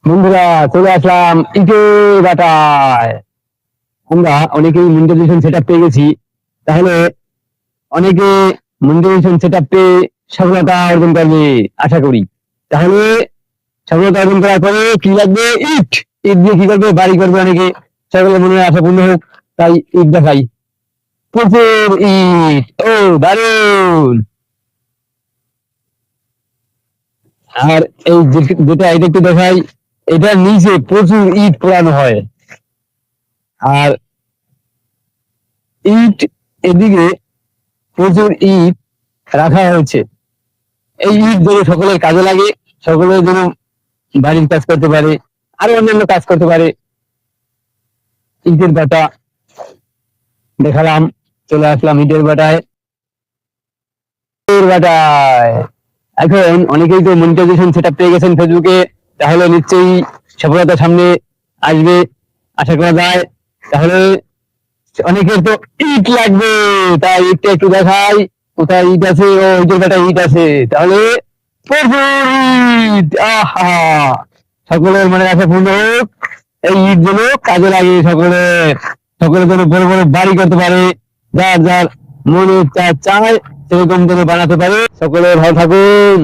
বন্ধুরা, চলে আসলাম ইটের বাটায়। আমরা অনেকেই মনিটাইজেশন সেটআপ পেয়ে গেছি। তাহলে অনেকে মনিটাইজেশন সেটআপ পেয়ে সফলতা অর্জন করবে আশা করি। তাহলে সফলতা অর্জন করার পরে কি লাগবে? ইট। ইট দিয়ে কি করবে? বাড়ি করবে অনেকে। সকলের মনে আশা পূর্ণ হোক, তাই ইট দেখাই। প্রচুর ইট। ও দারুন! আর এই যেটা এটা একটু দেখাই, এটার নিচে প্রচুর ইট পোড়ানো হয়। আর ইট এদিকে প্রচুর ইট রাখা হয়েছে। এই ইট যেন সকলের কাজে লাগে, সকলের যেন বাড়ির কাজ করতে পারে, আরো অন্যান্য কাজ করতে পারে। ইটের বাটা দেখালাম, চলে আসলাম ইটের বাটায়। ইটের বাটায় এখন অনেকেই তো মনিটাইজেশন সেটআপ পেয়ে গেছেন ফেসবুকে। তাহলে নিশ্চয়ই সফলতা সামনে আসবে আশা করা যায়। তাহলে অনেকের তো ইট লাগবে, তাই ইটটা একটু দেখাই। কোথায় ইট আছে? ও, ইটের বাটায় ইট আছে। তাহলে প্রচুর ইট। আহা! সকলের মনে আশা পূর্ণ হোক, এই ইট যেন কাজে লাগে সকলের। সকলের যেন বড় বড় বাড়ি করতে পারে, যার যার মনে চায় সেরকম যেন বানাতে পারে। সকলে ভালো থাকুন।